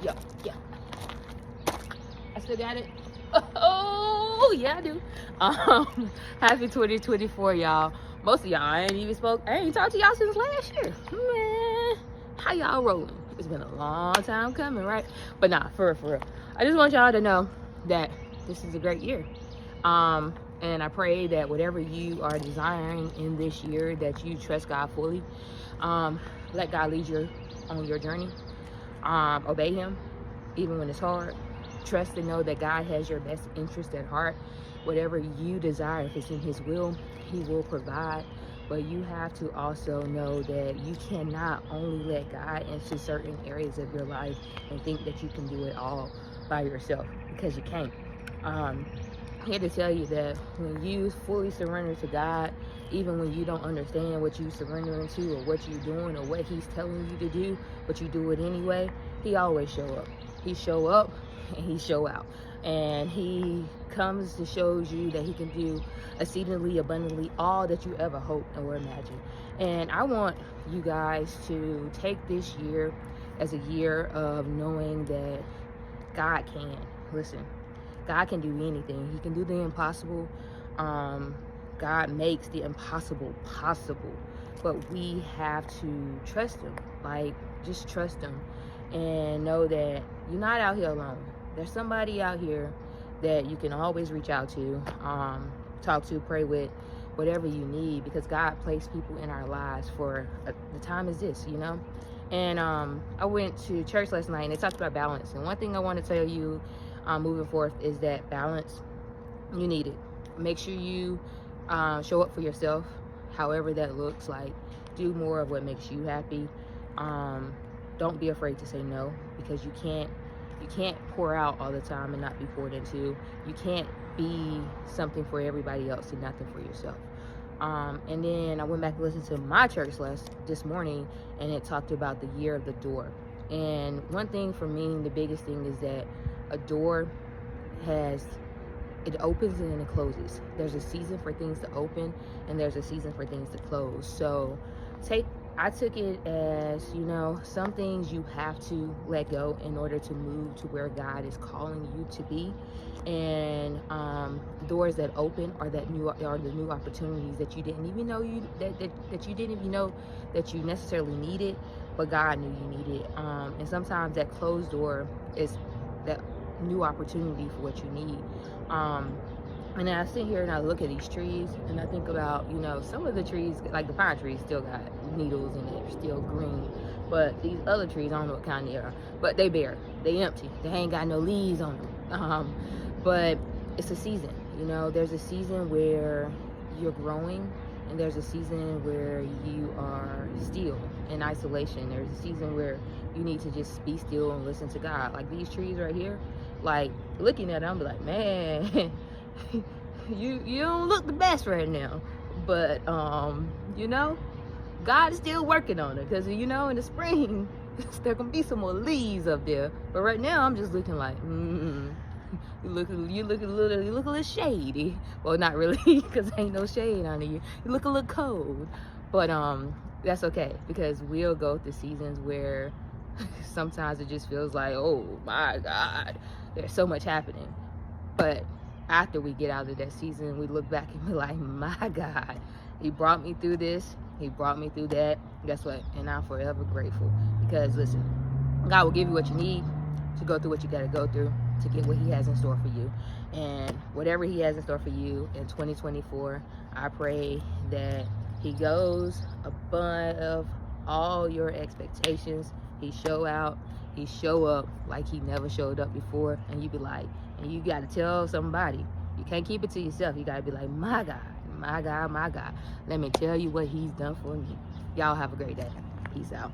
Yo, yeah. I still got it. Oh, yeah, I do. Happy 2024, y'all. Most of y'all, I ain't talked to y'all since last year. Man, how y'all rolling? It's been a long time coming, right? But nah, for real. I just want y'all to know that this is a great year. And I pray that whatever you are desiring in this year, that you trust God fully. Let God lead you on your journey. Obey Him, even when it's hard. Trust and know that God has your best interest at heart. Whatever you desire, if it's in His will, He will provide. But you have to also know that you cannot only let God into certain areas of your life and think that you can do it all by yourself, because you can't. I'm here to tell you that when you fully surrender to God, even when you don't understand what you're surrendering to or what you're doing or what He's telling you to do, but you do it anyway, He always show up. He show up and He show out. And He comes to show you that He can do exceedingly abundantly all that you ever hoped or imagined. And I want you guys to take this year as a year of knowing that God can. Listen, God can do anything. He can do the impossible. God makes the impossible possible. But we have to trust Him. Like, just trust Him and know that you're not out here alone. There's somebody out here that you can always reach out to, talk to, pray with, whatever you need, because God placed people in our lives for the time is this, you know? And I went to church last night and they talked about balance. And one thing I want to tell you moving forth is that balance, you need it. Make sure you show up for yourself, however that looks like. Do more of what makes you happy. Don't be afraid to say no, because you can't pour out all the time and not be poured into. You can't be something for everybody else and nothing for yourself. And then I went back and listened to my church this morning, and it talked about the year of the door. And one thing for me, the biggest thing is that a door it opens and then it closes. There's a season for things to open and there's a season for things to close. So I took it as, you know, some things you have to let go in order to move to where God is calling you to be. And doors that open are the new opportunities that you didn't even know that you didn't even know that you necessarily needed, but God knew you needed. And sometimes that closed door is that new opportunity for what you need. And then I sit here and I look at these trees and I think about, you know, some of the trees, like the pine trees, still got needles and they're still green. But these other trees, I don't know what kind they are, but they bare, they empty, they ain't got no leaves on them. But it's a season, you know, there's a season where you're growing and there's a season where you are still in isolation. There's a season where you need to just be still and listen to God. Like these trees right here, like looking at them, I'm like, man, you don't look the best right now, but you know, God is still working on it, because you know in the spring there gonna be some more leaves up there, but right now I'm just looking like you look a little shady. Well, not really, because ain't no shade on you. You look a little cold, but that's okay, because we'll go through seasons where sometimes it just feels like, oh my God, there's so much happening. But after we get out of that season, we look back and be like, my God, He brought me through this, He brought me through that. Guess what? And I'm forever grateful, because listen, God will give you what you need to go through what you got to go through to get what He has in store for you. And whatever He has in store for you in 2024, I pray that He goes above all your expectations. He show out, He show up like He never showed up before, and you be like, and you got to tell somebody. You can't keep it to yourself. You got to be like, my God, my God, my God, let me tell you what He's done for me. Y'all have a great day. Peace out.